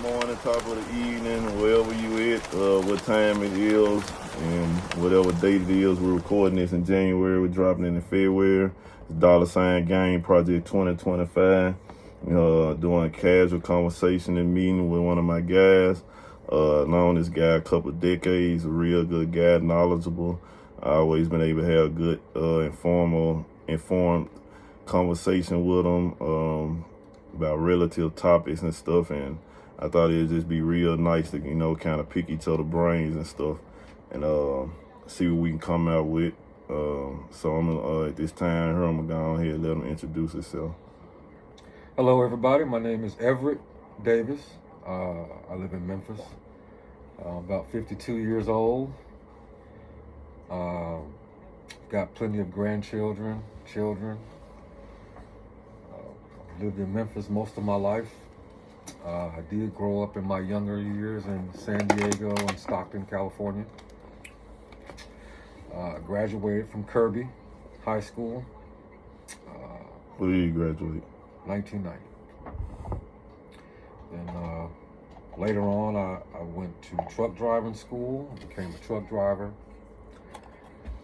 morning, top of the evening, wherever you at, what time it is, and whatever date it is. We're recording this in January. We're dropping it in February. It's $Game Project 2025. Doing a casual conversation and meeting with one of my guys. Known this guy a couple of decades, a real good guy, knowledgeable. I always been able to have good, informed conversation with him about relative topics and stuff, and I thought it'd just be real nice to, kind of pick each other brains and stuff, and see what we can come out with. So I'm gonna, at this time here, I'm gonna go ahead and let him introduce himself. Hello, everybody. My name is Everick Davis. I live in Memphis. About 52 years old. Got plenty of grandchildren, children. Lived in Memphis most of my life. I did grow up in my younger years in San Diego and Stockton, California. Graduated from Kirby High School. When did you graduate? 1990. Then later on, I went to truck driving school, became a truck driver.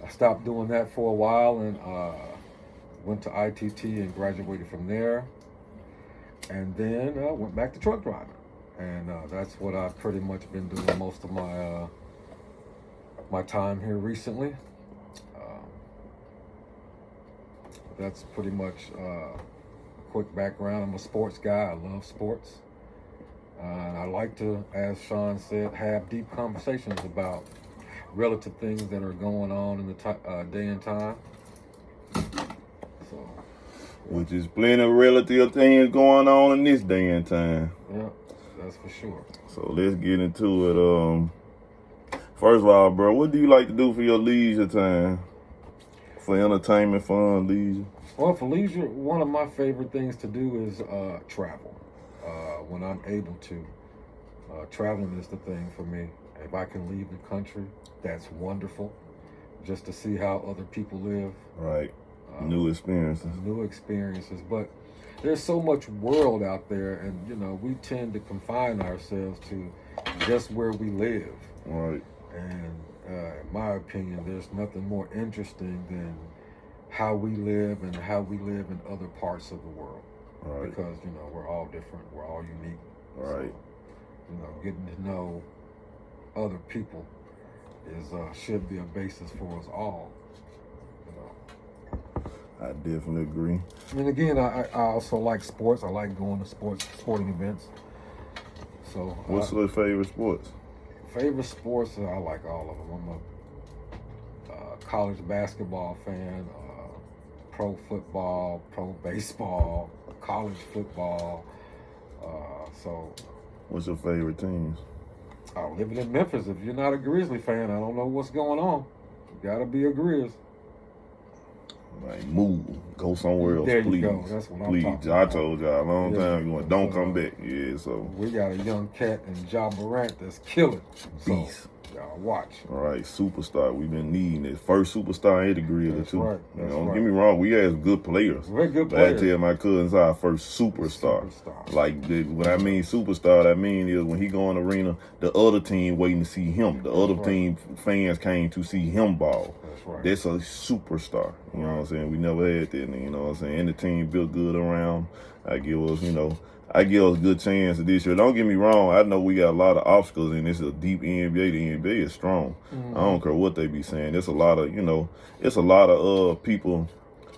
I stopped doing that for a while and went to ITT and graduated from there. And then went back to truck driving. And that's what I've pretty much been doing most of my my time here recently. That's pretty much a quick background. I'm a sports guy. I love sports. And I like to, as Sean said, have deep conversations about relative things that are going on in the day and time. So, Which is plenty of relative things going on in this day and time. yeah, that's for sure. So let's get into it. First of all, bro, what do you like to do for your leisure time? For entertainment, fun, leisure? Well, for leisure, one of my favorite things to do is travel. When I'm able to. Traveling is the thing for me. If I can leave the country, that's wonderful. Just to see how other people live. Right. New experiences. New experiences. But there's so much world out there, and, we tend to confine ourselves to just where we live. Right. And in my opinion, there's nothing more interesting than how we live and how we live in other parts of the world. Right. Because, we're all different. We're all unique. Right. So, getting to know other people should be a basis for us all. I definitely agree. And again, I also like sports. I like going to sporting events. So, What's your favorite sports? Favorite sports? I like all of them. I'm a college basketball fan, pro football, pro baseball, college football. So, What's your favorite teams? Living in Memphis, if you're not a Grizzly fan, I don't know what's going on. You gotta be a Grizz. Like, move. Go somewhere else, There you please. go. That's what I'm please. talking I about. told y'all a long time ago, don't come back. Yeah, so. We got a young cat in Ja Morant that's killing. So, Beast. y'all watch. All right, superstar. We've been needing it. First superstar in the Grizzly, That's too. right. That's Don't right. get me wrong. We had good players. Very good But I players. tell my cousins our first superstar. Superstar. Like, when I mean superstar, I mean is when he go in the arena, the other team waiting to see him. The other team fans came to see him ball. That's right. That's a superstar. You know what I'm saying? We never had that, you know what I'm saying? And the team built good around. I give us a good chance this year. Don't get me wrong. I know we got a lot of obstacles, and this is a deep NBA. The NBA is strong. Mm-hmm. I don't care what they be saying. It's a lot of, people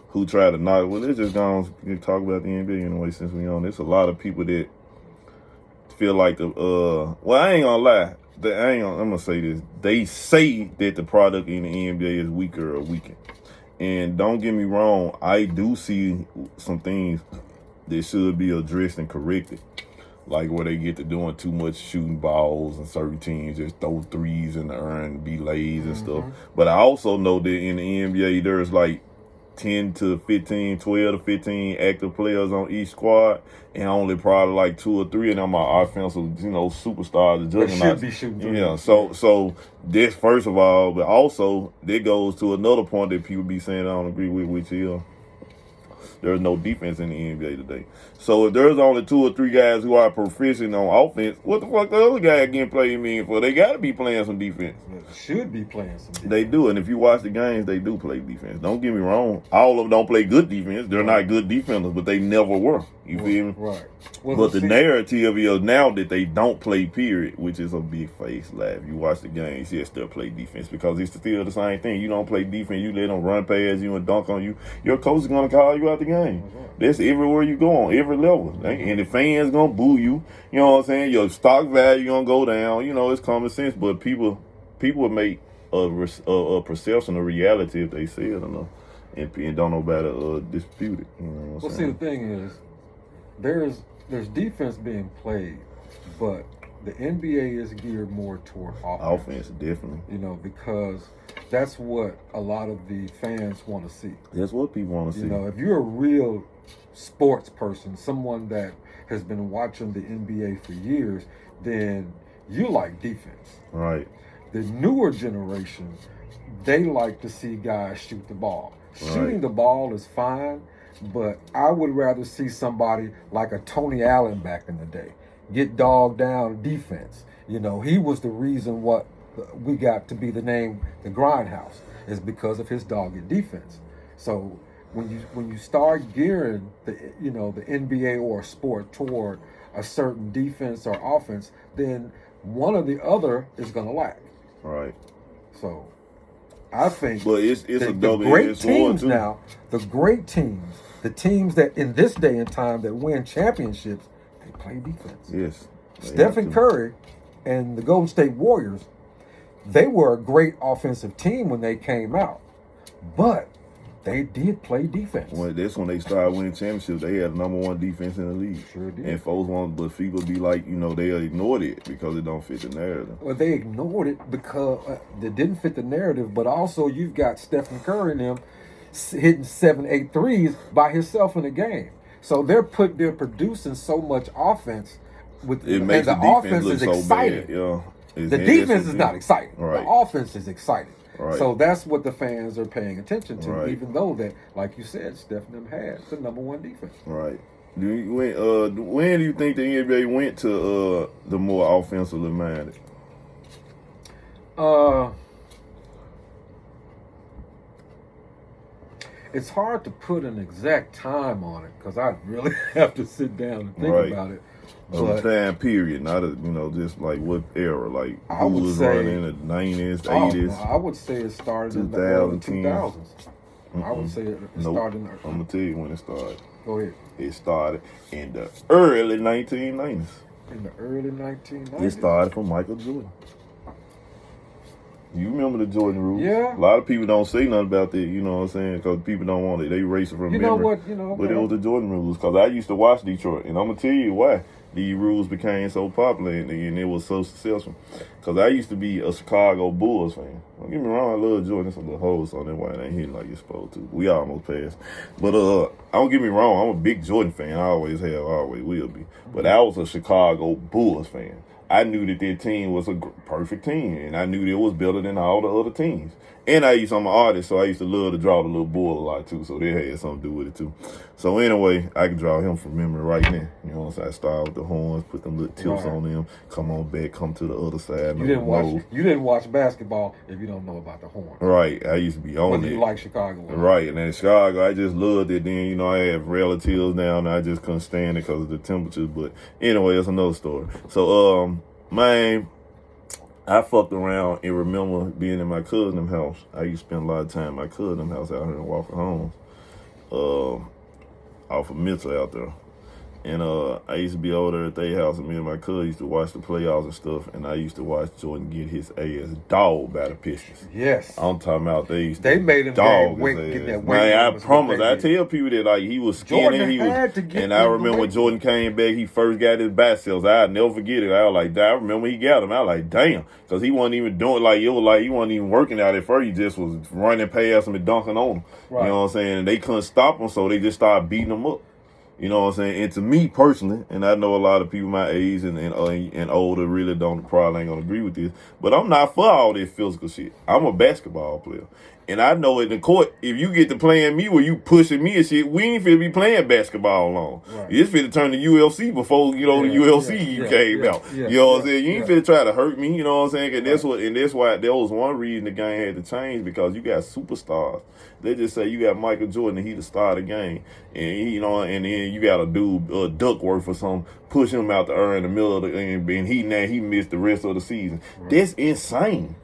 who try to knock. Well, let's just go on and talk about the NBA anyway since we on. There's a lot of people that feel like well, I ain't gonna lie. I'm gonna say this. They say that the product in the NBA is weaker or weakened. And don't get me wrong, I do see some things that should be addressed and corrected. Like where they get to doing too much shooting balls and certain teams just throw threes in the air and be lazy and stuff. But I also know that in the NBA, there's like 10 to 15, 12 to 15 active players on each squad, and only probably like 2 or 3 of them are offensive, superstars. The They should be shooting threes. Yeah, so this first of all, but also that goes to another point that people be saying I don't agree with, which is There's no defense in the NBA today. So if there's only 2 or 3 guys who are proficient on offense, what the fuck the other guy getting played mean for? They got to be playing some defense. Should be playing some defense. They do, and if you watch the games, they do play defense. Don't get me wrong. All of them don't play good defense. They're not good defenders, but they never were. You feel me? Right. Well, but the narrative is now that they don't play, period, which is a big face laugh. You watch the games, yes, they'll play defense because it's still the same thing. You don't play defense, you let them run past you and dunk on you. Your coach is going to call you out the game. That's everywhere you go on, every level. And the fans going to boo you. You know what I'm saying? Your stock value going to go down. You know, it's common sense, but people make a perception of reality if they see it or not. And don't nobody dispute it. You know what I'm saying? See, the thing is, there's defense being played, but the NBA is geared more toward offense. Offense, definitely. You know, because that's what a lot of the fans want to see. That's what people want to see. You know, if you're a real sports person, someone that has been watching the NBA for years, then you like defense. Right. The newer generation, they like to see guys shoot the ball. Shooting the ball is fine, but I would rather see somebody like a Tony Allen back in the day get dogged down defense. You know, he was the reason what we got to be the name the Grindhouse is because of his dogged defense. So when you start gearing the NBA or a sport toward a certain defense or offense, then one or the other is going to lack. Right. So I think but it's a double great teams now, the great teams, the teams that in this day and time that win championships, they play defense. Yes. Stephen Curry and the Golden State Warriors, they were a great offensive team when they came out, but they did play defense. That's when they started winning championships. They had the #1 defense in the league. Sure did. And folks but people be like, they ignored it because it don't fit the narrative. Well, they ignored it because it didn't fit the narrative, but also you've got Stephen Curry and them hitting 7, 8 threes by himself in the game. So they're producing so much offense with it makes the offense look is so exciting. bad. Yeah. The defense is not exciting. Right. The offense is exciting. Right. So that's what the fans are paying attention to, Right. even though that, like you said, Stephen had the #1 defense. Right. When do you think the NBA went to the more offensively minded? It's hard to put an exact time on it because I really have to sit down and think about it. But time period, not just like what era, like who was running in the 90s, 80s. I would say it started in the early 2000s. I would say it started in the I'm gonna tell you when it started. Go ahead. It started in the early 1990s. In the early 1990s. It started from Michael Jordan. You remember the Jordan rules? Yeah. A lot of people don't say nothing about that, you know what I'm saying? Because people don't want it. They erase it from memory. But it was the Jordan rules. Because I used to watch Detroit. And I'm going to tell you why these rules became so popular and it was so successful. Because I used to be a Chicago Bulls fan. Don't get me wrong, I love Jordan. It's a little hole, so that's why it ain't hitting like it's supposed to. We almost passed. But don't get me wrong, I'm a big Jordan fan. I always have, always will be. But I was a Chicago Bulls fan. I knew that their team was a perfect team, and I knew they was better than all the other teams. And I'm an artist, so I used to love to draw the little bull a lot, too, so that had something to do with it, too. So anyway, I can draw him from memory right now. You know what I'm saying? I start with the horns, put them little tips on them, come on back, come to the other side. You didn't watch basketball if you don't know about the horns. Right, I used to be on Whether it. you like Chicago. Right, and in Chicago, I just loved it. Then, I had relatives down, and I just couldn't stand it because of the temperatures. But anyway, it's another story. So, man, I fucked around and remember being in my cousin's house. I used to spend a lot of time in my cousin's house out here in Walker Homes, off of Mitchell out there. And I used to be over there at their house, and me and my cousin used to watch the playoffs and stuff, and I used to watch Jordan get his ass dogged by the Pistons. Yes. I'm talking about they made him dog get that weight. Man, I promise. I tell people that like he was skinny. And I remember when Jordan came back, he first got his biceps. I'll never forget it. I was like, I remember he got him. I was like, damn, because he wasn't even doing it was like he wasn't even working out at first. He just was running past him and dunking on him. Right. You know what I'm saying? And they couldn't stop him, so they just started beating him up. You know what I'm saying? And to me personally, and I know a lot of people my age and older really probably ain't gonna agree with this, but I'm not for all this physical shit. I'm a basketball player. And I know in the court, if you get to playing me where you pushing me and shit, we ain't finna be playing basketball long. Right. It's finna turn to UFC before, the UFC came out. You know what I'm saying? You ain't finna try to hurt me, you know what I'm saying? And that's why that was one reason the game had to change, because you got superstars. They just say you got Michael Jordan and he the star of the game. And and then you got a dude, Duckworth or something, push him out the earth in the middle of the and he missed the rest of the season. Right. That's insane.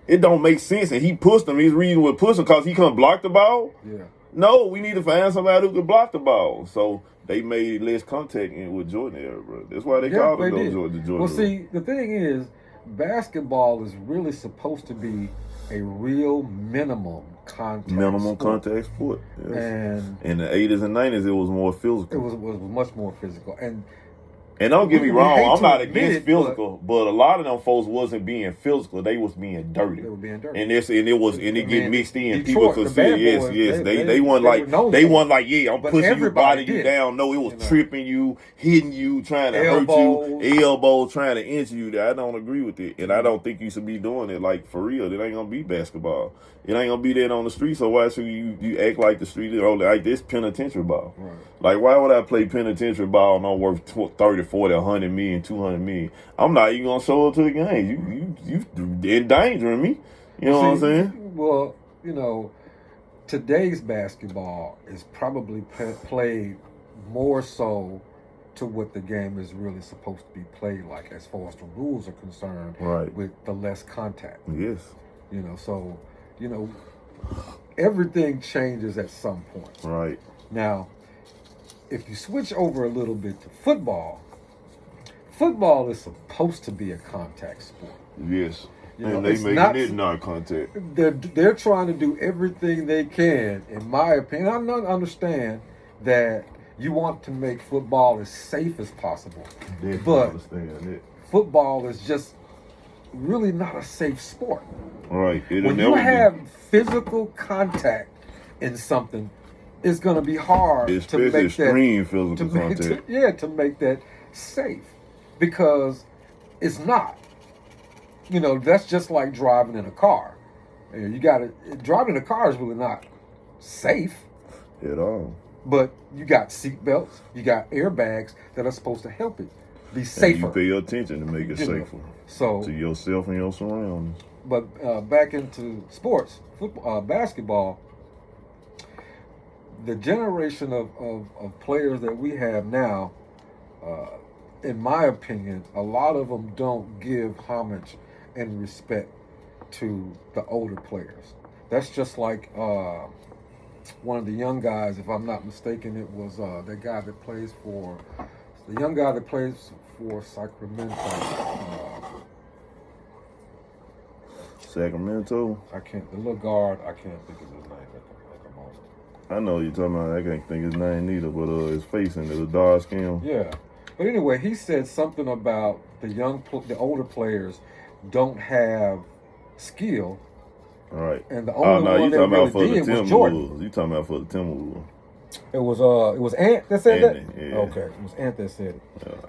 It don't make sense. And he pushed him. His reason was pushing because he couldn't block the ball. Yeah. No, we need to find somebody who can block the ball. So they made less contact with Jordan era, bro. That's why they called him the Jordan. Well, see, the thing is, basketball is really supposed to be a real minimum contact sport. Yes. And in the 80s and 90s, it was more physical. It was much more physical. And don't get me wrong, I'm not against physical, but a lot of them folks wasn't being physical; they was being dirty. They were being dirty, and it get mixed in. Detroit, people consider they weren't like I'm pushing your body you down. No, it was tripping you, hitting you, trying to hurt you, elbows trying to injure you. I don't agree with it, and I don't think you should be doing it. Like for real, it ain't gonna be basketball. It ain't gonna be that on the street. So why should you act like the street is like this penitentiary ball? Right. Like why would I play penitentiary ball and I'm worth 30, 40, 100 million, 200 million? I'm not even gonna show up to the game. You endangering me. You know what I'm saying? Well, today's basketball is probably played more so to what the game is really supposed to be played like, as far as the rules are concerned. Right. With the less contact. Yes. So everything changes at some point. Right. Now, if you switch over a little bit to football is supposed to be a contact sport. Yes. And they making it not contact. They're trying to do everything they can, in my opinion. I don't understand that you want to make football as safe as possible. But football is just really not a safe sport. Right. When you have physical contact in something, it's going to be hard to make extreme physical contact. To make that safe, because it's not. That's just like driving in a car. Driving in a car is really not safe at all. But you got seat belts, you got airbags that are supposed to help it be safer. And you pay attention to make it safer. So to yourself and your surroundings. But back into sports, basketball. The generation of players that we have now, in my opinion, a lot of them don't give homage and respect to the older players. That's just like one of the young guys, if I'm not mistaken, it was the young guy that plays for Sacramento. Sacramento? The little guard, I can't think of his name at the moment. I know you're talking about. I can't think his name neither, but his face and the dark skin. Yeah, but anyway, he said something about the older players don't have skill. All right. And the only one that really did was Jordan. You talking about for the Timberwolves? It was Ant that said that. Yeah. Okay, it was Ant that said it.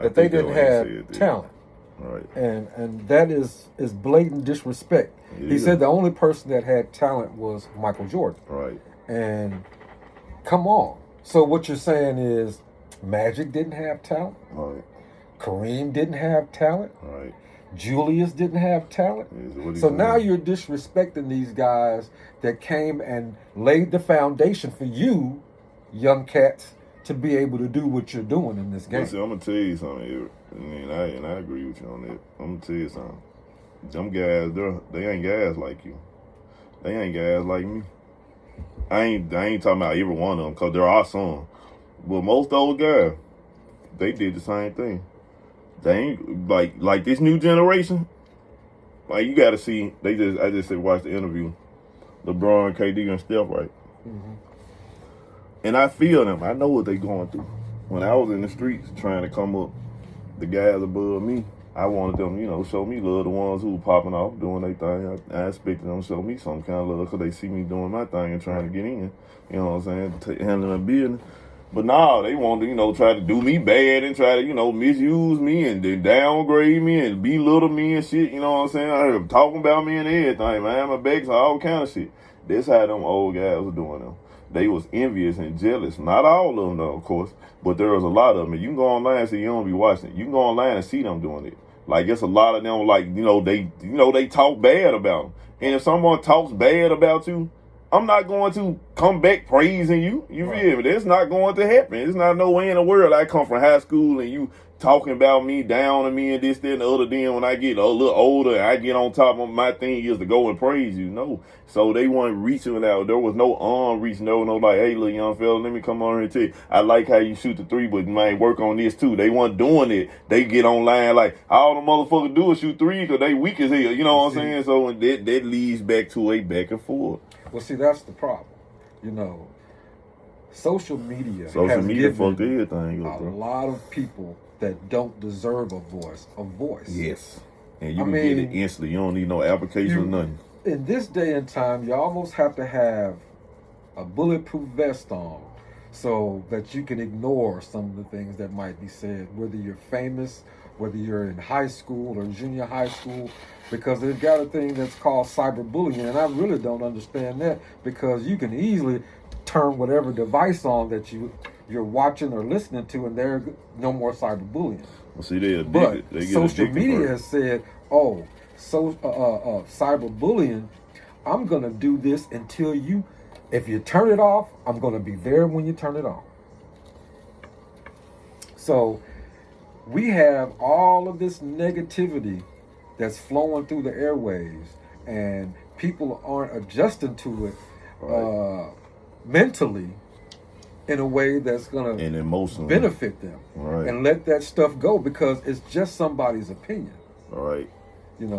That they didn't have talent. Right. And that is blatant disrespect. Yeah. He said the only person that had talent was Michael Jordan. Right. And come on. So what you're saying is Magic didn't have talent? Right. Kareem didn't have talent? Right. Julius didn't have talent? So now you're disrespecting these guys that came and laid the foundation for you, young cats, to be able to do what you're doing in this game. Listen, I'm going to tell you something, Everick. I agree with you on that. I'm going to tell you something. Them guys, they ain't guys like you. They ain't guys like me. I ain't talking about every one of them, because there are some. But most of those guys, they did the same thing. They ain't like this new generation. Like you got to see. I just said watch the interview. LeBron, KD, and Steph, right? Mm-hmm. And I feel them. I know what they going through. When I was in the streets trying to come up, the guys above me, I wanted them, show me love. The ones who were popping off, doing their thing. I expected them to show me some kind of love because they see me doing my thing and trying to get in. You know what I'm saying? Handling a business. But now they want to, try to do me bad and try to, misuse me and then downgrade me and belittle me and shit. You know what I'm saying? I heard them talking about me and everything, man. My bags, all kind of shit. That's how them old guys were doing them. They was envious and jealous. Not all of them, though, of course, but there was a lot of them. And you can go online and see, you don't be watching it. You can go online and see them doing it. Like, it's a lot of them, like, they talk bad about them. And if someone talks bad about you, I'm not going to come back praising you. You feel me? That's not going to happen. It's not no way in the world I come from high school and you talking about me, down on me, and this, that, and the other. Then when I get a little older and I get on top of my thing is to go and praise you. No. So they weren't reaching out. There was no arm reaching over. No, like, hey, little young fella, let me come on here and tell you, I like how you shoot the three, but man, work on this too. They weren't doing it. They get online like, all the motherfuckers do is shoot three because they weak as hell. You know what I'm saying? So that leads back to a back and forth. Well, see, that's the problem. Social media has fucked given everything up, a lot of people that don't deserve a voice. Yes. And you can get it instantly. You don't need no application or nothing. In this day and time, you almost have to have a bulletproof vest on so that you can ignore some of the things that might be said, whether you're famous, whether you're in high school or junior high school, because they've got a thing that's called cyberbullying, and I really don't understand that, because you can easily turn whatever device on that you're watching or listening to, and there's no more cyberbullying. Well, see, they social media has said, cyberbullying, I'm going to do this until if you turn it off, I'm going to be there when you turn it on. So we have all of this negativity that's flowing through the airwaves, and people aren't adjusting to it mentally in a way that's going to benefit them. And let that stuff go, because it's just somebody's opinion.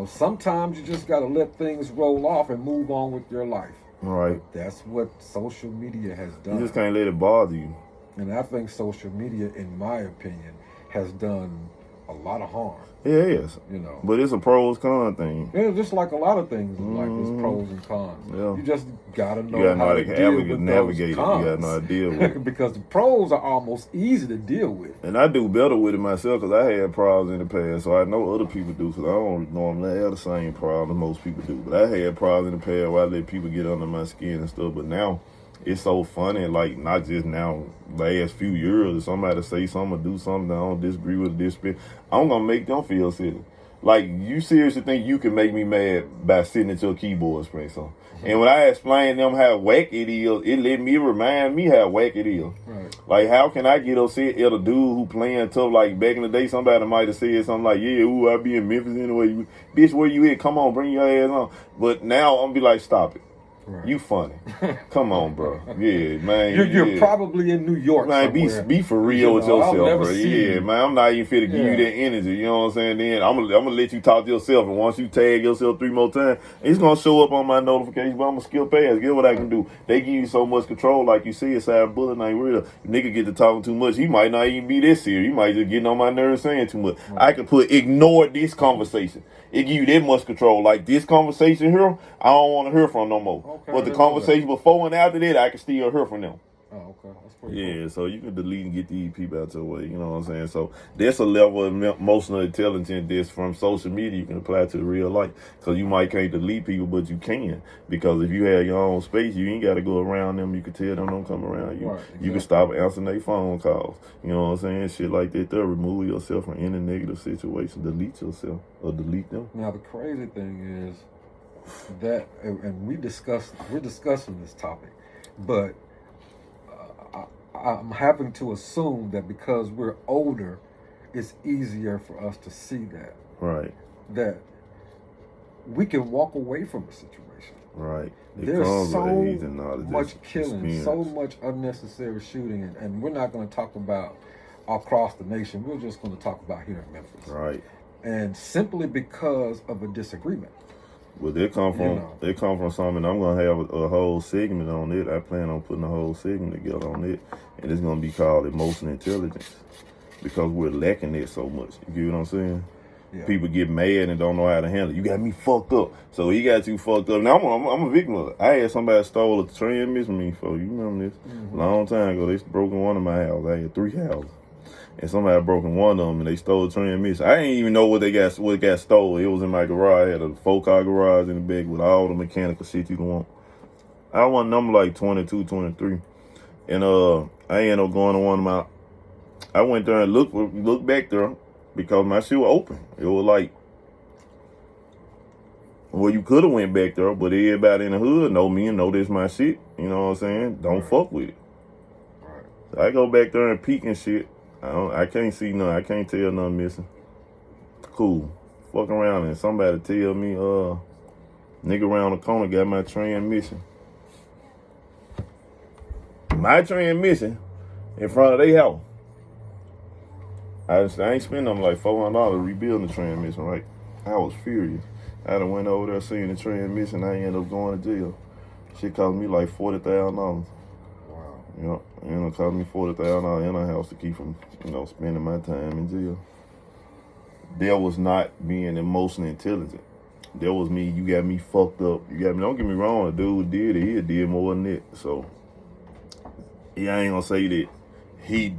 Sometimes you just got to let things roll off and move on with your life. But that's what social media has done. You just can't let it bother you. And I think social media, in my opinion, has done a lot of harm. Yeah, it is. But it's a pros con thing. Yeah, just like a lot of things in life, there's pros and cons. Yeah. You just gotta know how to navigate it. You gotta know how to deal with it. Because the pros are almost easy to deal with. And I do better with it myself because I had problems in the past, so I know other people do, because I don't normally have the same problem most people do. But I had problems in the past where I let people get under my skin and stuff. But now it's so funny, like, not just now, last few years, if somebody say something or do something I don't disagree with this, I'm going to make them feel silly. Like, you seriously think you can make me mad by sitting at your keyboard spraying something? And when I explain them how whack it is, it remind me how whack it is. Like, how can I get upset at a dude who playing tough? Like, back in the day, somebody might have said something like, yeah, I be in Memphis anyway. Bitch, where you at? Come on, bring your ass on. But now I'm be like, stop it. You funny. Come on, bro. Yeah, man. You're probably in New York. Man, be for real with yourself, bro. Yeah, man. I'm not even fit to give you that energy. You know what I'm saying? Then I'm gonna let you talk to yourself, and once you tag yourself 3 more times, it's gonna show up on my notifications. But I'm gonna skip past. Get what I can do. They give you so much control, like you said, cyberbullying ain't real. Nigga get to talking too much. He might not even be this serious. He might just getting on my nerves saying too much. I can ignore this conversation. It give you that much control. Like, this conversation here, I don't want to hear from no more. But the conversation before and after that, I can still hear from them. Oh, okay. That's pretty cool. So you can delete and get these people out your way. You know what I'm saying? So that's a level of emotional intelligence that's from social media you can apply to real life. Because you might can't delete people, but you can. Because if you have your own space, you ain't got to go around them. You can tell them don't come around you. Exactly. You can stop answering their phone calls. You know what I'm saying? Shit like that. They'll remove yourself from any negative situation. Delete yourself or delete them. Now, the crazy thing is that, and we're discussing this topic, but I'm having to assume that because we're older, it's easier for us to see that. That we can walk away from a situation. There's so much killing, so much unnecessary shooting, and we're not going to talk about across the nation. We're just going to talk about here in Memphis. And simply because of a disagreement. Well, they come from something. I'm gonna have a whole segment on it. I plan on putting a whole segment together on it, and it's gonna be called emotional intelligence, because we're lacking it so much. You get what I'm saying? Yeah. People get mad and don't know how to handle it. You got me fucked up, so he got you fucked up. Now I'm a victim of it. I had somebody stole a transmission from me for, you remember this? Long time ago. They broke in one of my houses. I had 3 houses. And somebody had broken one of them, and they stole the transmission. I didn't even know what got stolen. It was in my garage. I had a 4-car garage in the back with all the mechanical shit you want. I was number like 22, 23. And I ended up going to one of my, I went there and looked back there because my shit was open. It was like, well, you could have went back there, but everybody in the hood know me and know this my shit. You know what I'm saying? Don't fuck with it. Right. So I go back there and peek and shit. I can't see nothing. I can't tell nothing missing. Cool. Fuck around and somebody tell me, nigga around the corner got my transmission. My transmission in front of their house. I ain't spending them like $400 rebuilding the transmission, right? I was furious. I done went over there seeing the transmission. I ended up going to jail. Shit cost me like $40,000. Wow. You know, it cost me $40,000 in a house to keep from, spending my time in jail. There was not being emotionally intelligent. There was me, you got me fucked up. You got me, don't get me wrong, the dude did it. He did more than that. So, yeah, I ain't gonna say that he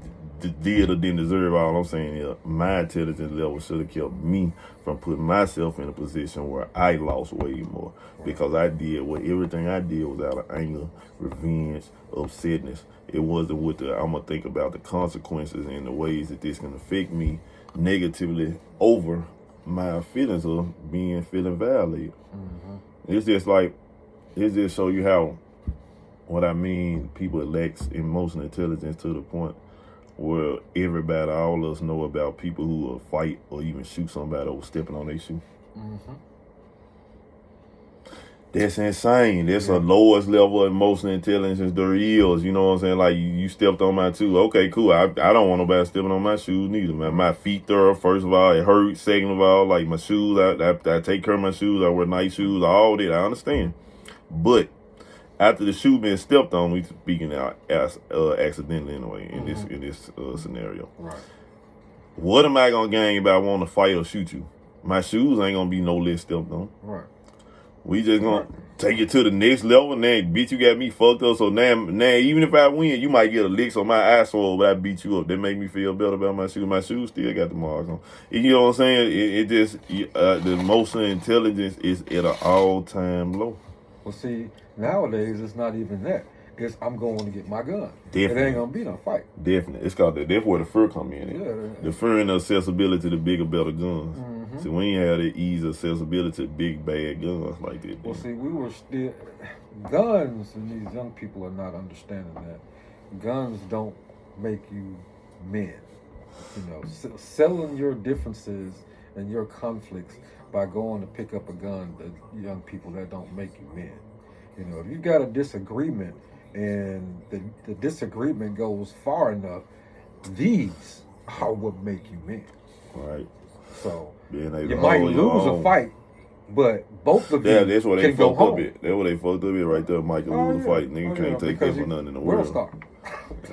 did or didn't deserve. All I'm saying is my intelligence level should have kept me from putting myself in a position where I lost way more, because I did everything I did was out of anger, revenge, upsetness. It wasn't with I'm gonna think about the consequences and the ways that this can affect me negatively over my feelings of feeling violated. Mm-hmm. It's just show you how, what I mean, people lacks emotional intelligence to the point where everybody, all of us know about people who will fight or even shoot somebody over stepping on their shoe. Mm-hmm. That's insane. That's a lowest level of emotional intelligence there is. You know what I'm saying? Like, you stepped on my shoe. Okay, cool. I don't want nobody stepping on my shoes neither, man. My feet there, first of all, it hurts. Second of all, like my shoes, I take care of my shoes. I wear nice shoes, all that. I understand. But after the shoe being stepped on, we speaking out accidentally anyway in this scenario. Right. What am I gonna gain by wanting to fight or shoot you? My shoes ain't gonna be no less stepped on. Right. We just gonna take it to the next level. Now, bitch, you got me fucked up. So now, even if I win, you might get a lick on my asshole, but I beat you up. That make me feel better about my shoes. My shoes still got the marks on. You know what I'm saying? It just the emotional intelligence is at an all-time low. Well, see, nowadays it's not even that. It's I'm going to get my gun. Definitely. It ain't gonna be no fight. Definitely. It's called that's where the fear come in. Yeah. The fear and the accessibility to bigger, better guns. Mm-hmm. See, we ain't had the ease of accessibility to big, bad guns like that. Well, see, we were still guns, and these young people are not understanding that guns don't make you men. You know, selling your differences and your conflicts by going to pick up a gun to young people, that don't make you men. You know, if you've got a disagreement and the disagreement goes far enough, these are what make you men. Right. So you might lose a fight, but both of you that's what they can go fucked home. up at. That's what they fucked up at right there. Mike can lose a fight. Nigga can't take that for nothing in the world. Star.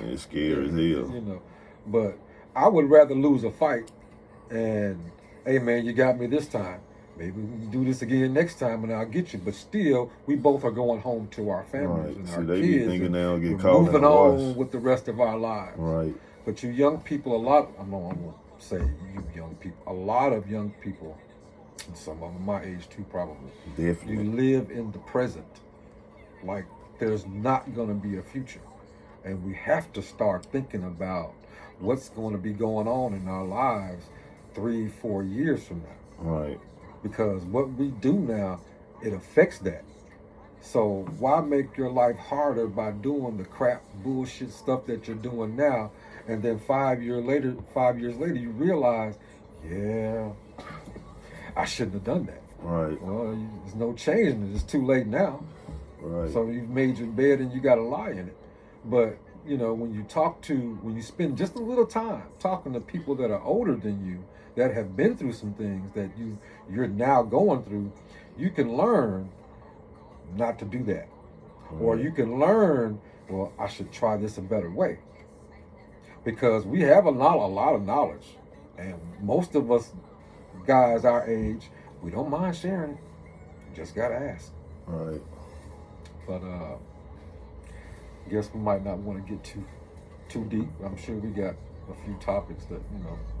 It's scary as hell. You know, but I would rather lose a fight and, hey man, you got me this time. Maybe we can do this again next time and I'll get you. But still, we both are going home to our families and our they kids. Be thinking they'll get we're caught moving on with the rest of our lives. Right. But you young people, I'm going to say you young people, a lot of young people, and some of them my age too probably, Definitely. you live in the present like there's not going to be a future. And we have to start thinking about what's going to be going on in our lives 3-4 years from now. Right. Because what we do now, it affects that. So why make your life harder by doing the crap, bullshit stuff that you're doing now, and then 5 years later, you realize, yeah, I shouldn't have done that. Right. Well, there's no changing it. It's too late now. Right. So you've made your bed and you got to lie in it. But you know, when you spend just a little time talking to people that are older than you, that have been through some things that you're now going through, you can learn not to do that. Or you can learn, well, I should try this a better way. Because we have a lot of knowledge. And most of us guys our age, we don't mind sharing it. You just gotta ask. Right. But I guess we might not want to get too deep. I'm sure we got a few topics that,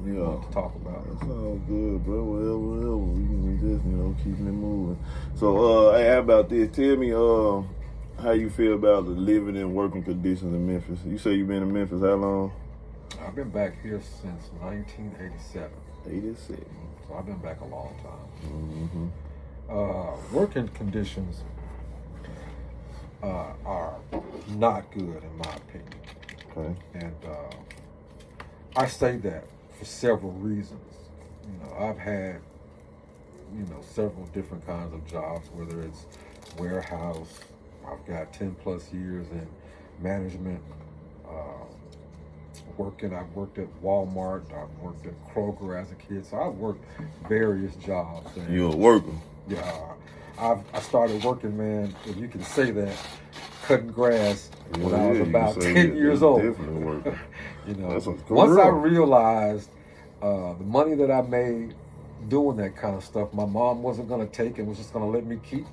we want to talk about. That's all good, bro. Whatever. We just, keeping it moving. So, hey, how about this? Tell me, how you feel about the living and working conditions in Memphis? You say you've been in Memphis how long? I've been back here since 1987. 86. So I've been back a long time. Mm-hmm. Working conditions are not good in my opinion. Okay. And I say that for several reasons. You know, I've had, you know, several different kinds of jobs, whether it's warehouse. I've got 10 plus years in management, working. I've worked at Walmart. I've worked at Kroger as a kid. So I've worked various jobs. And you a worker? yeah, I started working, man, if you can say that, cutting grass when I was about 10 years old. Definitely working. You know, That's a once I career. realized the money that I made doing that kind of stuff, my mom wasn't going to take and was just going to let me keep.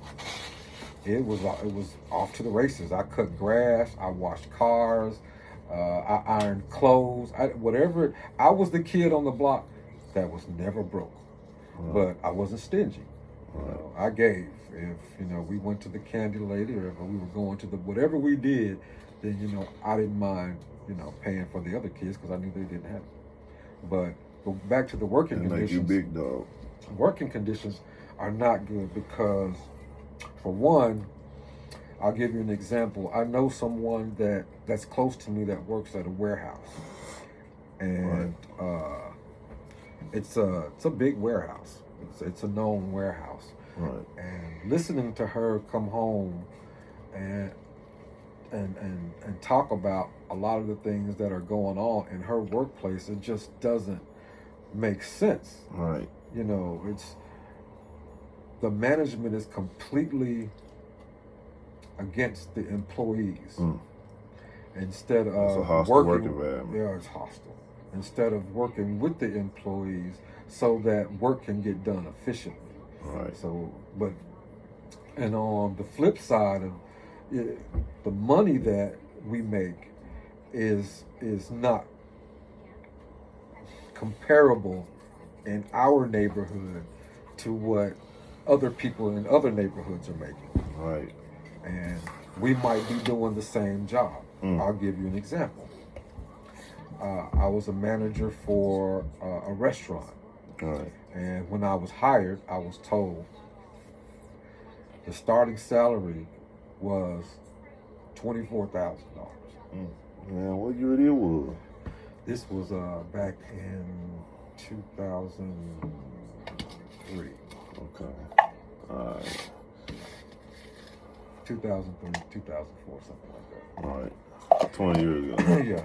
It was off to the races. I cut grass. I washed cars. I ironed clothes. Whatever. I was the kid on the block that was never broke, but I wasn't stingy. You know, I gave. If, you know, we went to the candy lady, or if we were going to the whatever we did, then, you know, I didn't mind, you know, paying for the other kids because I knew they didn't have it. But back to the working conditions. Make you big dog. Working conditions are not good because, for one, I'll give you an example. I know someone that's close to me that works at a warehouse, and it's a big warehouse. It's a known warehouse. Right. And listening to her come home and talk about a lot of the things that are going on in her workplace, it just doesn't make sense. Right. You know, it's the management is completely against the employees. Instead It's a of hostile working, work environment. yeah, it's hostile. Instead of working with the employees so that work can get done efficiently. Right. So, and on the flip side of it, the money that we make is not comparable in our neighborhood to what other people in other neighborhoods are making. Right. And we might be doing the same job. I'll give you an example. I was a manager for a restaurant. Right. And when I was hired, I was told the starting salary was $24,000. Man, what year it was? This was back in 2003. Okay. All right. 2003, 2004, something like that. All right. 20 years ago. Yeah.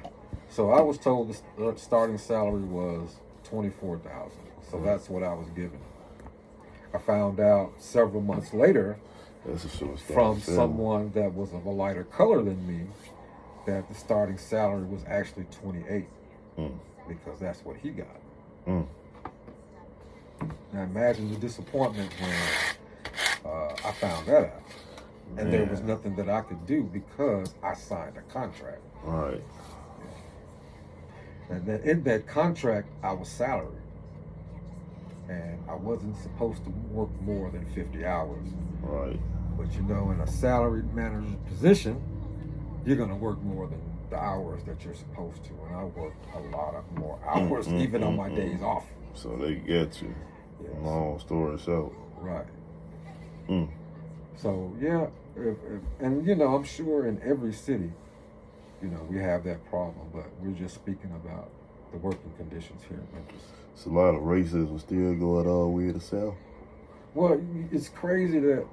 So I was told the starting salary was $24,000. So that's what I was given. I found out several months later That's a short from someone that was of a lighter color than me that the starting salary was actually 28 because that's what he got. Now imagine the disappointment when I found that out. And there was nothing that I could do because I signed a contract. Right. And then in that contract, I was salaried. And I wasn't supposed to work more than 50 hours. Right. But you know, in a salaried manager's position, you're going to work more than the hours that you're supposed to. And I worked a lot of more hours, even on my days off. So they get you. Yes. Long story short. Right. So, yeah, and you know, I'm sure in every city, you know, we have that problem, but we're just speaking about the working conditions here in Memphis. It's a lot of racism still going on with the South. Well, it's crazy that,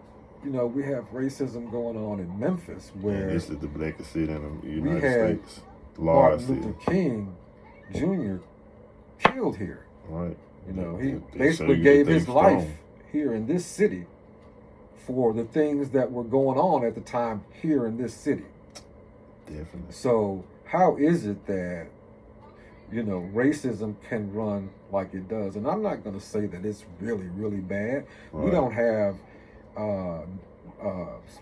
you know, we have racism going on in Memphis where this is the blackest city in the United States. Martin Luther King Jr. killed here. Right. You know, he basically gave his life here in this city for the things that were going on at the time here in this city. Definitely. So how is it that, you know, racism can run like it does? And I'm not going to say that it's really, really bad. Right. We don't have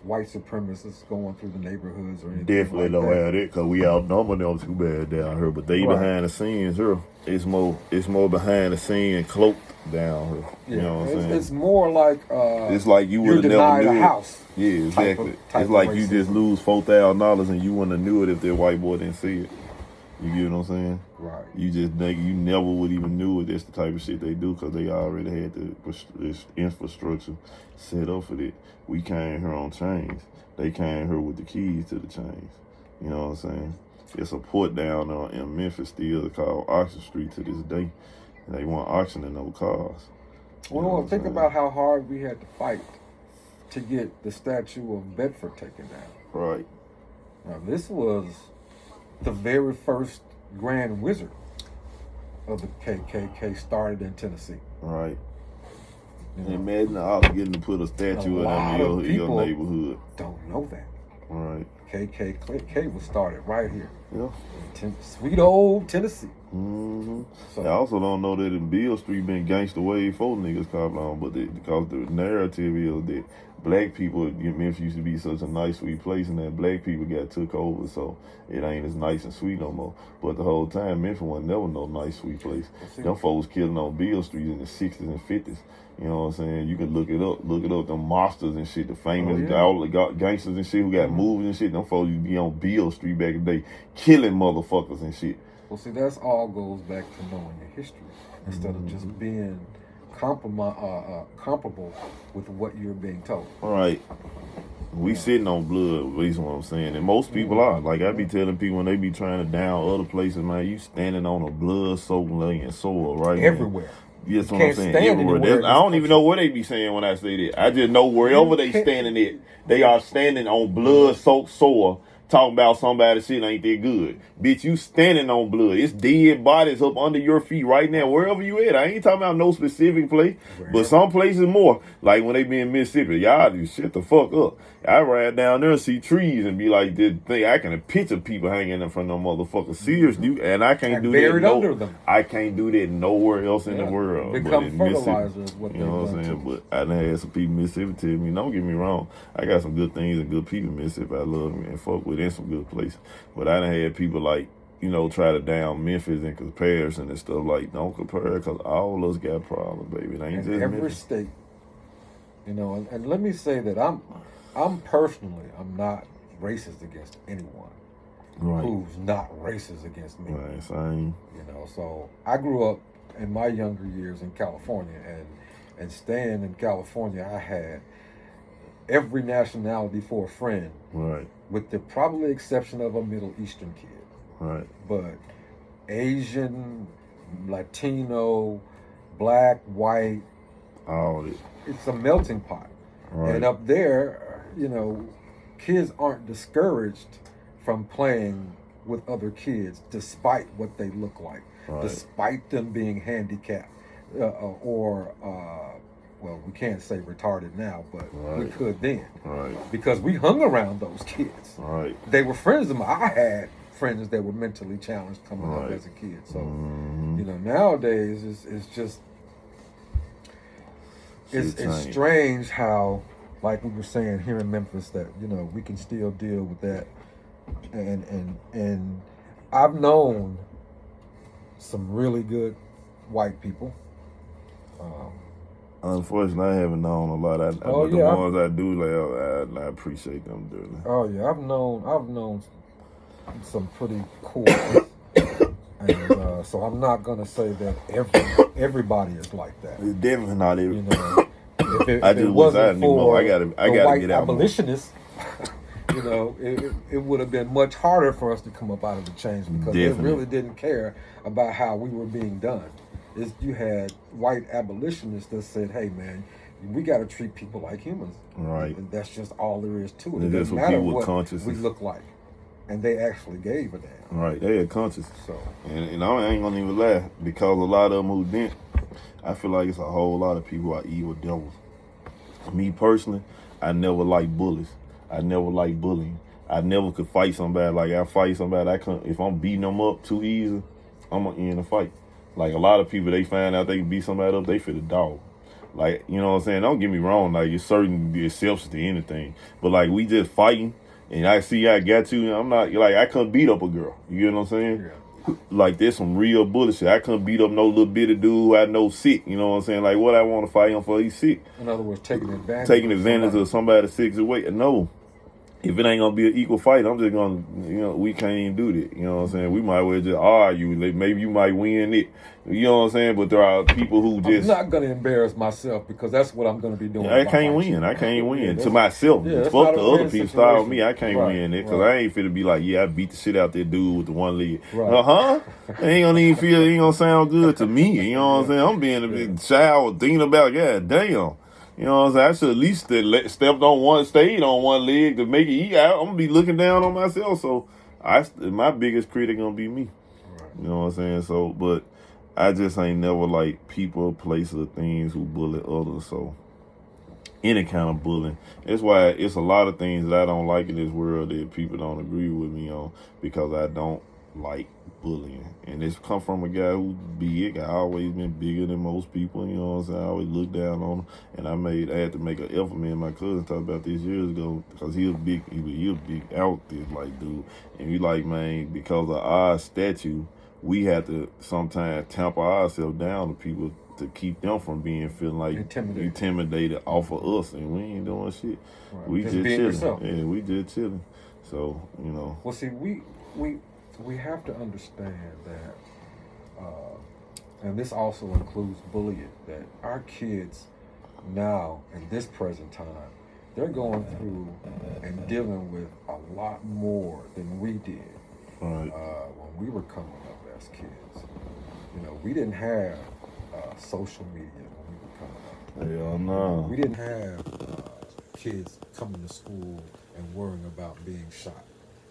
white supremacists going through the neighborhoods or anything. Definitely like don't that. have it because we outnumber them too bad down here. But they Right. behind the scenes here. It's more behind the scene and cloaked down here. Yeah. You know what I'm saying? It's more like it's like you you're would have never denied knew a it. house. Yeah, exactly. Type It's like of you just racism. lose $4,000 and you wouldn't have knew it if that white boy didn't see it. You get what I'm saying? Right. You just think you never would even knew it. That's the type of shit they do because they already had this infrastructure set up for that. We came here on chains. They came here with the keys to the chains. You know what I'm saying? It's a port down there in Memphis still called Auction Street to this day. And they want auctioning no cars. Well, think about how hard we had to fight to get the statue of Bedford taken down. Right. Now, this was the very first Grand Wizard of the KKK started in Tennessee. Right. You know, Imagine all getting to put a statue in your neighborhood. Don't know that. Right. KKK was started right here. Yeah. Sweet old Tennessee. Mm-hmm. So, I also don't know that in Beale Street been gangster way before niggas caught on, but because the narrative is that black people, Memphis used to be such a nice, sweet place, and that black people got took over, so it ain't as nice and sweet no more. But the whole time, Memphis was never no nice, sweet place. Them folks killing on Beale Street in the 60s and 50s. You know what I'm saying? You can look it up, them monsters and shit, the famous all the gangsters and shit who got movies and shit. Them folks used to be on Beale Street back in the day, killing motherfuckers and shit. Well, see, that's all goes back to knowing your history instead of just being comparable with what you're being told. All right. We sitting on blood, at least what I'm saying. And most people are. Like, I be telling people when they be trying to down other places, man, you standing on a blood-soaked land soil, right? Everywhere. Man? Yes, what can't I'm saying. stand Everywhere. I don't even know what they be saying when I say that. I just know wherever they standing at, they are standing on blood-soaked soil, talking about somebody's shit ain't that good. Bitch, you standing on blood. It's dead bodies up under your feet right now, wherever you at. I ain't talking about no specific place, but some places more. Like when they be in Mississippi, y'all do shit the fuck up. I ride down there and see trees and be like, this thing, I can picture people hanging in front of them motherfuckers. Seriously, and I can't do buried that. Under them. I can't do that nowhere else in the world. Become fertilizer is what you know what I'm saying? But I done had some people in Mississippi tell me, don't get me wrong, I got some good things and good people in Mississippi I love and fuck with in some good places. But I done had people like, try to down Memphis in comparison and stuff. Like, don't compare because all of us got problems, baby. It ain't just every Memphis. state. And let me say that I'm personally, I'm not racist against anyone who's not racist against me. Right, same. So I grew up in my younger years in California, and staying in California, I had every nationality for a friend. Right. With the probably exception of a Middle Eastern kid. Right. But Asian, Latino, black, white, all it. It's a melting pot. Right. And up there, kids aren't discouraged from playing with other kids despite what they look like, despite them being handicapped well, we can't say retarded now, but we could then. Right. Because we hung around those kids. Right. They were friends of mine. I had friends that were mentally challenged coming up as a kid. So, nowadays it's just it's strange how, like we were saying here in Memphis, that we can still deal with that. And I've known some really good white people. Unfortunately, I haven't known a lot. But the ones I do, I appreciate them doing that. Oh yeah, I've known some pretty cool people. And so I'm not gonna say that everybody is like that. It's definitely not every. If it wasn't for I gotta white get out abolitionists, it would have been much harder for us to come up out of the chains because they really didn't care about how we were being done. You had white abolitionists that said, "Hey, man, we got to treat people like humans." Right. And that's just all there is to it. It doesn't matter what we look like. And they actually gave a damn. Right. They had conscience. So. And I ain't gonna even lie, because a lot of them who didn't, I feel like it's a whole lot of people are evil devils. Me personally, I never liked bullies. I never liked bullying. I never could fight somebody. Like, I fight somebody, if I'm beating them up too easy, I'm gonna end the fight. Like, a lot of people, they find out they can beat somebody up, they feel the dog. Like, you know what I'm saying? Don't get me wrong. Like, it's certain exceptions to anything. But, like, we just fighting. And I see I got you. I'm not, like, I couldn't beat up a girl. You get what I'm saying? Yeah. Like, there's some real bullshit. I couldn't beat up no little bitty dude who I know sick. You know what I'm saying? Like, what I want to fight him for? He's sick. In other words, taking advantage. Taking advantage of somebody's sick away. No. If it ain't gonna be an equal fight, I'm just gonna, we can't even do that. You know what I'm saying? We might well just argue. Maybe you might win it. You know what I'm saying? But there are people who just. I'm not gonna embarrass myself because that's what I'm gonna be doing. I can't win. I can't win to myself. Fuck the other people. Style with me. I can't win it because I ain't finna be like, I beat the shit out that dude with the one leg. Right. It ain't gonna even feel. It ain't gonna sound good to me. You know what I'm saying? I'm being a big child thinking about, God damn. You know what I'm saying? I should at least stepped on one, stayed on one leg to make it eat out. I'm gonna be looking down on myself. So my biggest critic gonna be me. Right. You know what I'm saying? So, but I just ain't never like people, places, or things who bully others. So any kind of bullying. That's why it's a lot of things that I don't like in this world that people don't agree with me on because I don't like bullying. And it's come from a guy who's big. I always been bigger than most people, you know what I'm saying? I always look down on him. And I had to make an effort. Me and my cousin talked about this years ago because he was big out there, like, dude. And we like, man, because of our stature, we have to sometimes temper ourselves down to people to keep them from feeling like intimidated off of us. And we ain't doing shit. Right. We just chilling. Yourself. Yeah, we just chilling. So, Well, see, we have to understand that, and this also includes bullying, that our kids now, in this present time, they're going through and dealing with a lot more than we did. Right. When we were coming up as kids. We didn't have social media when we were coming up. Hell no. We didn't have kids coming to school and worrying about being shot.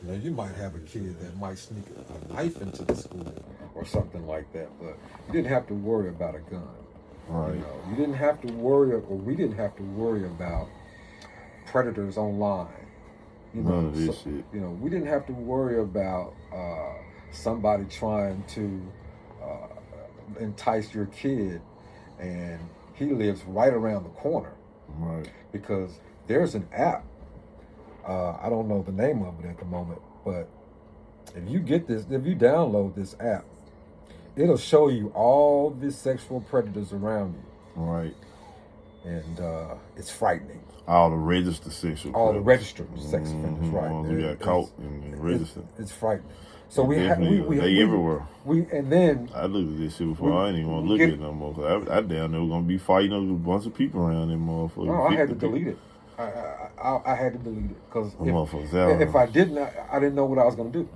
You might have a kid that might sneak a knife into the school or something like that, but you didn't have to worry about a gun. Right. You didn't have to worry, or we didn't have to worry about predators online. None of this shit. We didn't have to worry about somebody trying to entice your kid, and he lives right around the corner. Right. Because there's an app. I don't know the name of it at the moment, but if you download this app, it'll show you all the sexual predators around you. Right. And it's frightening. All the registered sexual All the registered sex offenders, right. We got caught and registered. It's frightening. So we everywhere. And then I looked at this shit before. I didn't even want to look at it no more. Cause I down there was gonna be fighting a bunch of people around them motherfuckers. No, I had to delete it. I had to delete it because if I didn't, I didn't know what I was gonna do.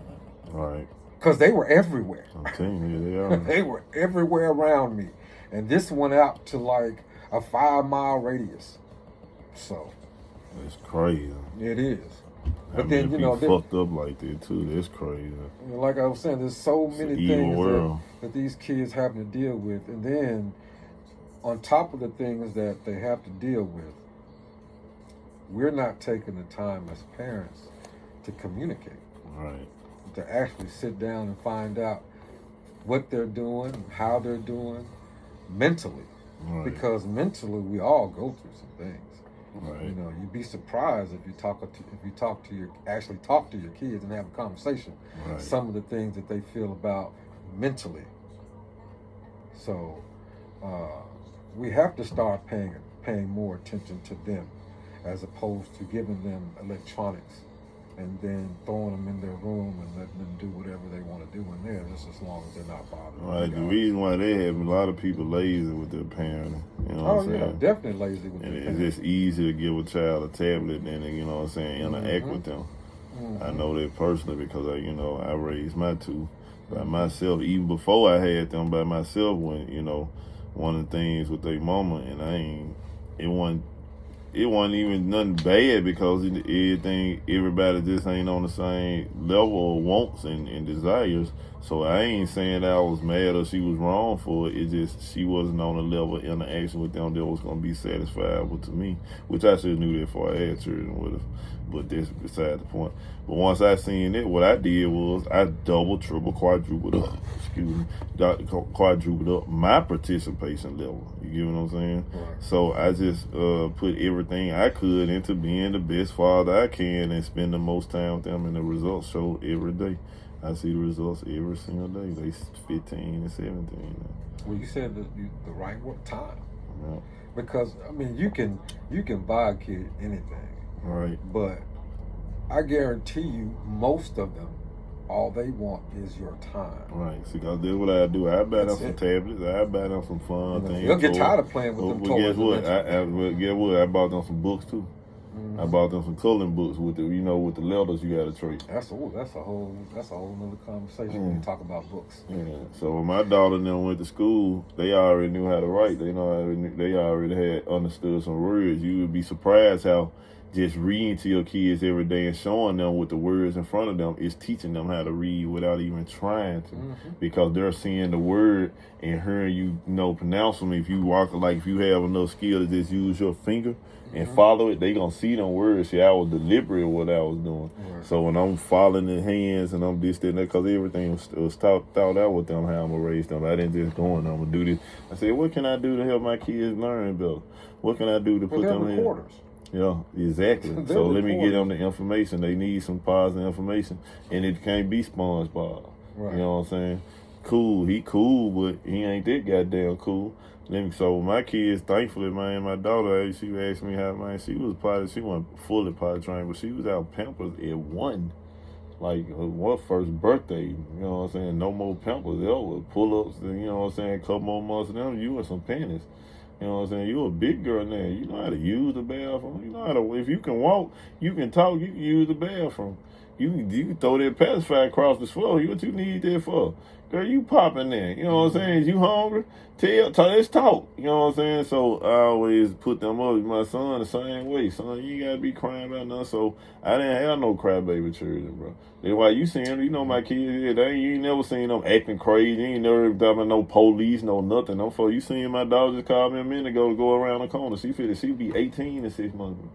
Right. Because they were everywhere. I'm telling you, they are. They were everywhere around me, and this went out to like a 5-mile radius. So. It's crazy. It is. But then fucked up like that too. That's crazy. Like I was saying, there's so many things that these kids have to deal with, and then on top of the things that they have to deal with, we're not taking the time as parents to communicate. Right. To actually sit down and find out what they're doing, how they're doing, mentally. Right. Because mentally, we all go through some things. Right. You'd be surprised if you talk to your kids and have a conversation. Right. Some of the things that they feel about mentally. So we have to start paying more attention to them, as opposed to giving them electronics and then throwing them in their room and letting them do whatever they want to do in there, just as long as they're not bothering. Right. The reason why they have a lot of people lazy with their parenting. You know what I'm saying? Definitely lazy with their parenting. It's just easier to give a child a tablet than interact with them. Mm-hmm. I know that personally because I raised my two by myself. Even before I had them by myself, when one of the things with their mama, and it wasn't even nothing bad because everybody just ain't on the same level of wants and desires. So I ain't saying that I was mad or she was wrong for it. It just she wasn't on a level of interaction with them that was gonna be satisfiable to me, which I should have knew that before I had children with her. But that's beside the point. But once I seen it, what I did was I double, triple, quadrupled up. Excuse me, quadrupled up my participation level. You get what I'm saying? Right. So I just put everything I could into being the best father I can and spend the most time with them, and the results show every day. I see the results every single day. They 15 and 17 now. Well, you said the right time. Yeah. Because I mean, you can buy a kid anything, Right. but I guarantee you, most of them, all they want is your time. Right. See, because that's what I do. I buy them some tablets. I buy them some fun things. You'll get tired of playing with them But toys. guess what? Guess what? I bought them some books too. I bought them some coloring books with the, with the letters you got to trade. That's a whole nother conversation when you talk about books. Yeah. So when my daughter and them went to school, they already knew how to write. They already had understood some words. You would be surprised how just reading to your kids every day and showing them with the words in front of them is teaching them how to read without even trying to, because they're seeing the word and hearing you pronounce them. If you if you have enough skill to just use your finger and follow it, they gonna see them words. See, I was deliberate what I was doing. Right. So when I'm following the hands and I'm this, that, because everything was thought out with them, how I'm gonna raise them. I didn't just go and I'm gonna do this. I said, what can I do to help my kids learn better? What can I do to put them in? Recorders. Yeah, exactly. So let me get them the information. They need some positive information, and it can't be SpongeBob. Right. You know what I'm saying? Cool, he cool, but he ain't that goddamn cool. So my kids, thankfully, man, my daughter, she asked me how, man, she wasn't fully potty trained, but she was out Pampers at 1. Like her first birthday, you know what I'm saying? No more Pampers, pull-ups, you know what I'm saying? Couple more months of them, you and some panties. You know what I'm saying? You're a big girl now. You know how to use the bathroom. You know how to, if you can walk, you can talk, you can use the bathroom. You can throw that pacifier across the floor. What you need that for? Girl, you popping there. You know what I'm saying? Is you hungry? Let's talk. You know what I'm saying? So I always put them up. My son the same way. Son, you gotta be crying about nothing. So I didn't have no crybaby children, bro. That's why you see them, my kids, you ain't never seen them acting crazy. You ain't never talking about no police, no nothing. No for you seen my dog just called me a minute ago to go around the corner. She be 18 in 6 months, bro.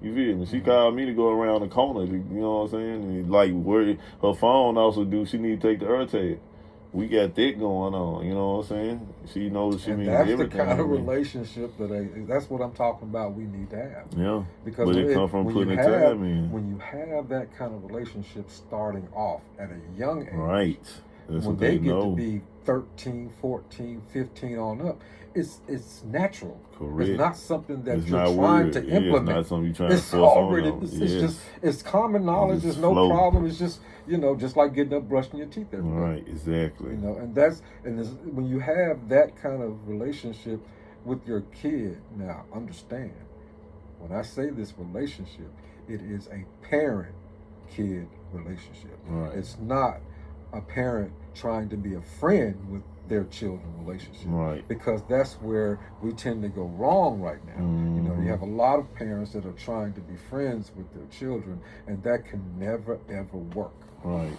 You feel me? She called me to go around the corner, you know what I'm saying? And like where her phone also she need to take the AirTag. We got that going on, you know what I'm saying? She knows she means everything. That's the kind of relationship that's what I'm talking about we need to have. Yeah, because but it come from putting time in. When you have that kind of relationship starting off at a young age. Right. That's when they get to be 13, 14, 15 on up, it's natural. Correct. It's not something that you're trying to implement. It's not something you're trying to force on them. It's common knowledge. There's no problem. It's just, just like getting up, brushing your teeth every day. Right, exactly. And when you have that kind of relationship with your kid, now understand, when I say this relationship, it is a parent-kid relationship. Right. It's not a parent trying to be a friend with their children relationship. Right. Because that's where we tend to go wrong right now. You have a lot of parents that are trying to be friends with their children, and that can never, ever work. Right.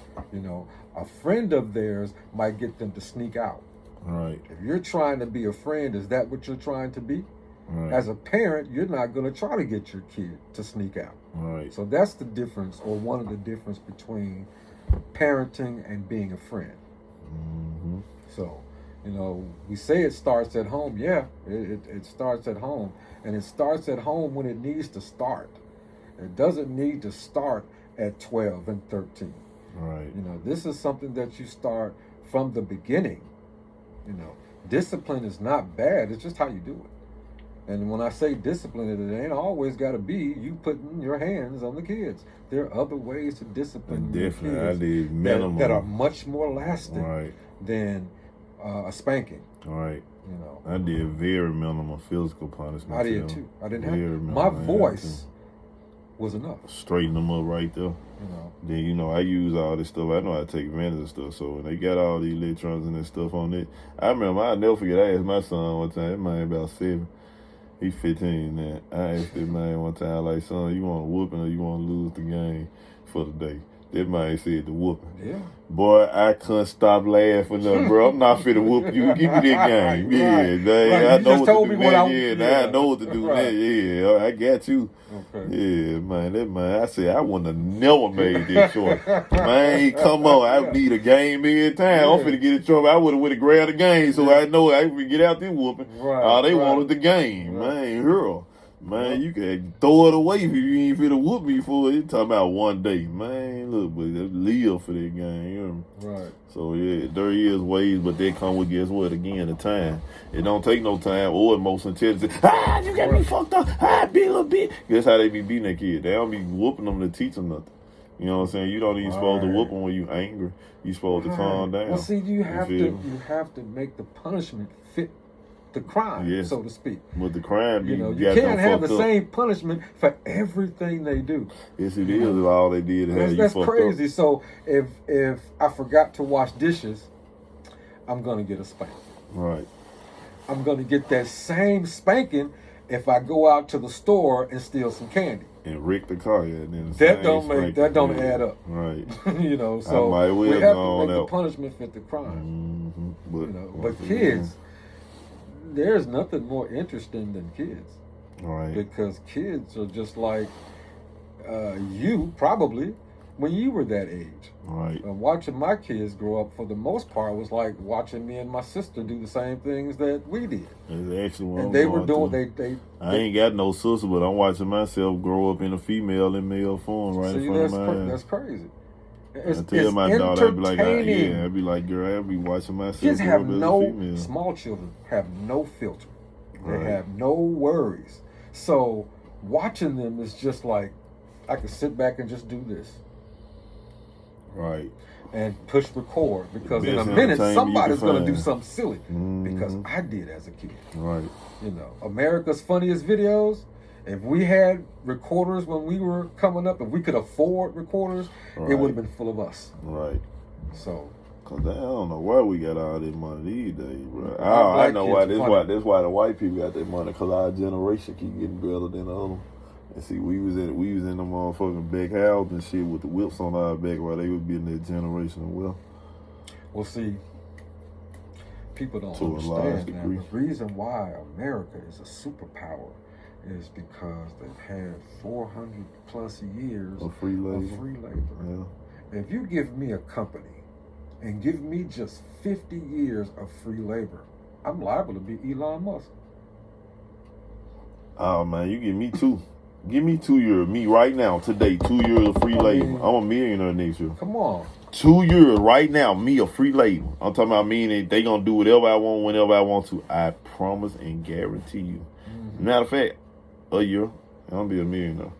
A friend of theirs might get them to sneak out. Right. If you're trying to be a friend, is that what you're trying to be? Right. As a parent, you're not going to try to get your kid to sneak out. Right. So that's the difference, or one of the difference between parenting and being a friend. So, we say it starts at home. Yeah, it starts at home. And it starts at home when it needs to start. It doesn't need to start at 12 and 13. Right. This is something that you start from the beginning. Discipline is not bad. It's just how you do it. And when I say discipline, it ain't always got to be you putting your hands on the kids. There are other ways to discipline your kids I did minimum that are much more lasting right. than a spanking. Right. I did very minimal physical punishment. I did too. I didn't have my voice was enough. Straighten them up right there. Then I use all this stuff. I know how to take advantage of stuff. So when they got all these electrons and that stuff on it, I remember I'll never forget. I asked my son one time. That man about 7. He 15 now. I asked that man one time, like, son, you want a whooping or you want to lose the game for the day? That man said the whooping. Yeah. Boy, I couldn't stop laughing, bro. I'm not finna whoop you. Give me that game. Yeah, Right. dang, Right. I You know just what told to do me what now. I- Yeah, now yeah. I know what to do Right. now. Yeah, I got you. Okay. Yeah, man, that man. I said I wouldn't have never made this choice. Man, come on, I need a game every time. I'm finna get in trouble. I would have grabbed the game, so I know I would get out this whooping. Right. All they right. wanted the game, Right. man. Hurl. Man, Yep. you can throw it away if you ain't finna whoop me for it. You talking about one day, man. Look, but live for that game. You know? Right. So yeah, there is ways, but they come with, guess what? Again, the time. It don't take no time or emotional intelligence. You got me fucked up. Be a little bit. Guess how they be beating that kid? They don't be whooping them to teach them nothing. You know what I'm saying? You don't even supposed to whoop them when you angry. You supposed to calm down. Well, see, you have feel to make the punishment fit the crime, so to speak. But the crime, You got can't have the fucked up. same punishment for everything they do. Yes, it is. All they did is have you That's fucked crazy. up. So if I forgot to wash dishes, I'm gonna get a spanking. Right. I'm gonna get that same spanking if I go out to the store and steal some candy. And wreck the car, yeah. Then That don't add up. Right. You know, so might well we have to gone make the out. punishment fit the crime. Mm-hmm. You know, but kids, there's nothing more interesting than kids. Right. Because kids are just like you probably when you were that age. Right. And watching my kids grow up, for the most part, was like watching me and my sister do the same things that we did. That's actually what And I'm they were going doing. through. I ain't got no sister, but I'm watching myself grow up in a female and male form right in front of my eyes. That's crazy. I tell my daughter, I'd be like, I'd be like, girl, I'd be watching myself Kids grow have up as a no, female. small children have no filter. They Right. have no worries. So watching them is just like, I could sit back and just do this. Right. And push record, because in a Best minute entertainment somebody's you can going to do find. something silly, because Mhm. I did as a kid. Right. You know, America's Funniest Videos. If we had recorders when we were coming up, if we could afford recorders, Right. it would have been full of us. Right. So, Cause I don't know why we got all this money these days, bro. Our I black know kids why. are That's funny. why. That's why the white people got that money. Cause our generation keep getting better than the other. And see, we was in the motherfucking back house and shit with the whips on our back while they was being that generation of wealth. well, see, people don't To a large understand that. degree. The reason why America is a superpower is because they've had 400 plus years Of free labor. of free labor. Yeah. If you give me a company and give me just 50 years of free labor, I'm liable to be Elon Musk. Oh man, you give me two. Give me 2 years. Me right now, today, 2 years of free labor. I'm a millionaire next year. Come on. 2 years right now, me a free labor. I'm talking about meaning they gonna do whatever I want whenever I want to. I promise and guarantee you. Matter of fact, a year, I'm gonna be a millionaire.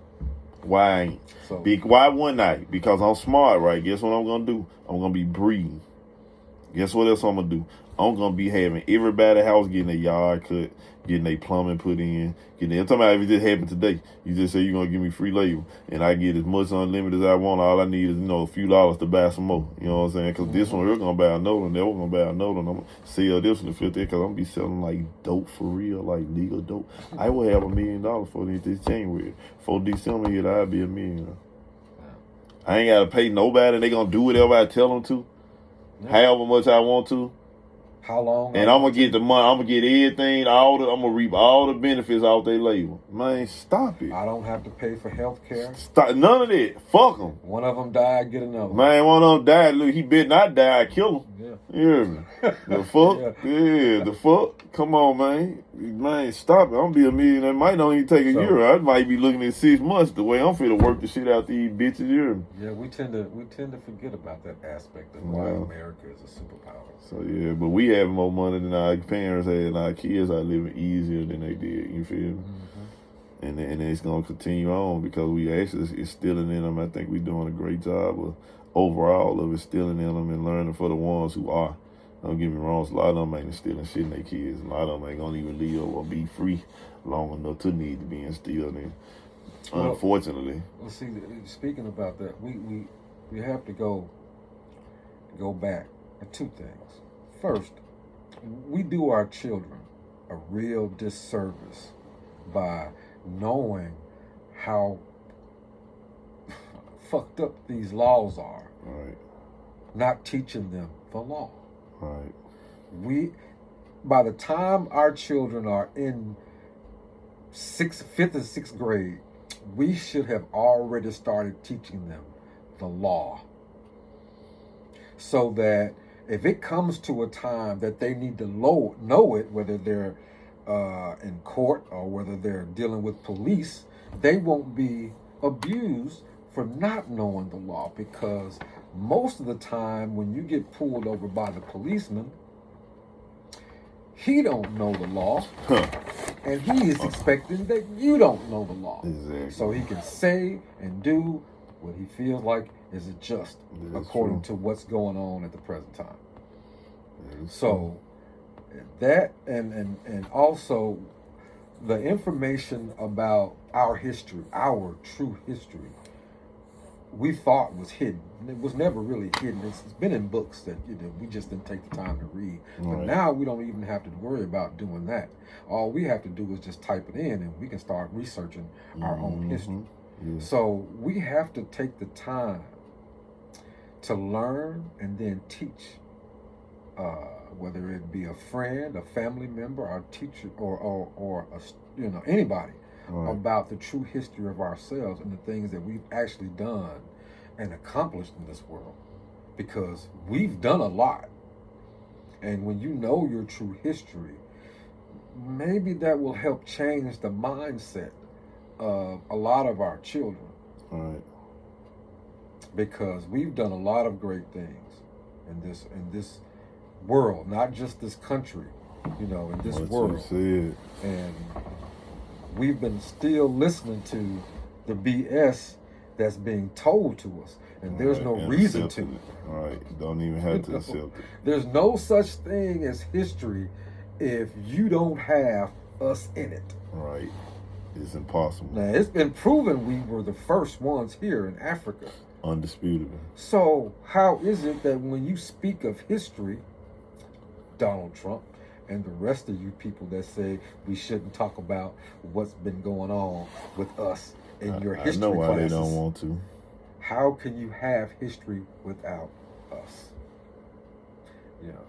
Why I ain't? So, Why one night? Because I'm smart, right? Guess what I'm gonna do? I'm gonna be breeding. Guess what else I'm gonna do? I'm gonna be having everybody house getting their yard cut, getting their plumbing put in, I'm talking about if it just happened today. You just say you're gonna give me free labor, and I get as much unlimited as I want. All I need is a few dollars to buy some more. You know what I'm saying? Because this one we're gonna buy another one, that one gonna buy another one. I'm gonna sell this one to fit there because I'm gonna be selling like dope for real, like legal dope. I will have $1 million for this January. For December hit, I'll be a millionaire. I ain't gotta pay nobody. They gonna do whatever I tell them to, however much I want to. how long? And I'm gonna get the money. I'm gonna get everything. I'm gonna reap all the benefits off their labor. Man, stop it. I don't have to pay for health care. Stop. None of that. Fuck them. One of them died, get another one. Man, one of them died. Look, he better not die. I kill him. Yeah. You hear me? The fuck? Yeah, the fuck? Come on, man. Man, stop it. I'm gonna be a millionaire. Might not even take a year. I might be looking at 6 months the way I'm finna work the shit out these bitches. You hear me? Yeah, we tend to forget about that aspect of why America is a superpower. So yeah, but we have more money than our parents had, and our kids are living easier than they did. You feel me? And it's gonna continue on because we actually instilling in them. I think we're doing a great job of overall of instilling in them and learning for the ones who are. Don't get me wrong, a lot of them ain't instilling shit in their kids. A lot of them ain't gonna even live or be free long enough to need to be instilled in. Unfortunately. Well, see, speaking about that, we have to go back to two things. First, we do our children a real disservice by knowing how fucked up these laws are. Right. Not teaching them the law. Right. By the time our children are in 5th and 6th grade, we should have already started teaching them the law. So that if it comes to a time that they need to know it, whether they're in court or whether they're dealing with police, they won't be abused for not knowing the law. Because most of the time when you get pulled over by the policeman, he don't know the law, and he is expecting that you don't know the law. Exactly. So he can say and do what he feels like is just according to what's going on at the present time. So that and also the information about our history, our true history, we thought was hidden. It was never really hidden. It's been in books that we just didn't take the time to read. But now we don't even have to worry about doing that. All we have to do is just type it in, and we can start researching our own history. Yeah. So we have to take the time to learn and then teach, whether it be a friend, a family member, our teacher, or anybody. Right. About the true history of ourselves and the things that we've actually done and accomplished in this world, because we've done a lot. And when you know your true history, maybe that will help change the mindset of a lot of our children. Right. Because we've done a lot of great things in this world, not just this country, in this world. And we've been still listening to the BS that's being told to us, and there's no reason to. Right, don't even have to accept it. There's no such thing as history if you don't have us in it. Right, it's impossible. Now, it's been proven we were the first ones here in Africa. Undisputable. So how is it that when you speak of history, Donald Trump, and the rest of you people that say we shouldn't talk about what's been going on with us in your history classes. I know why they don't want to. How can you have history without us?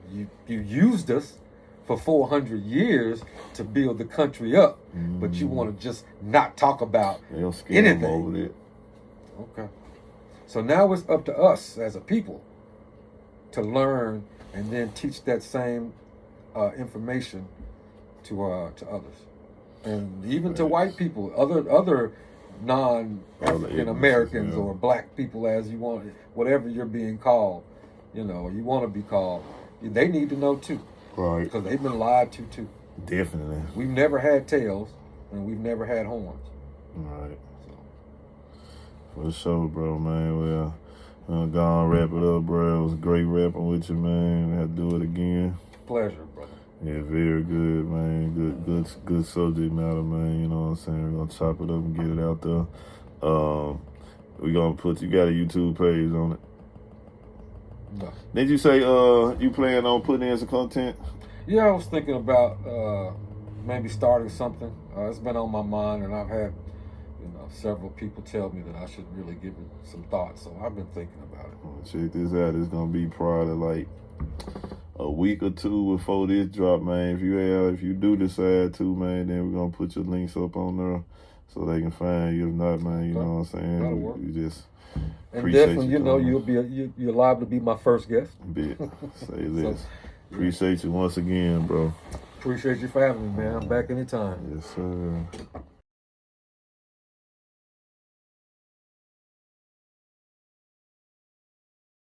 You used us for 400 years to build the country up, but you want to just not talk about anything. Over there. Okay. So now it's up to us as a people to learn and then teach that same information to others, and even to white people, other non-African Americans or black people, as you want, whatever you're being called, you want to be called. They need to know too, right? Because they've been lied to too. Definitely. We've never had tails, and we've never had horns. Right. So. For sure, bro, man. Well, I'm gonna wrap it up, bro. It was great rapping with you, man. We have to do it again. Pleasure, brother. Yeah, very good, man. Good subject matter, man. You know what I'm saying? We're gonna chop it up and get it out there. We're gonna you got a YouTube page on it. No. Did you say you plan on putting in some content? Yeah, I was thinking about maybe starting something. It's been on my mind, and I've had several people tell me that I should really give it some thought. So I've been thinking about it. Well, check this out. It's gonna be probably like a week or two before this drop, man. If you do decide to, man, then we're gonna put your links up on there so they can find you. If not, man, you know what I'm saying? That'll work. You just and definitely, you're liable to be my first guest. Bit. Say this. Appreciate you once again, bro. Appreciate you for having me, man. I'm back anytime. Yes, sir.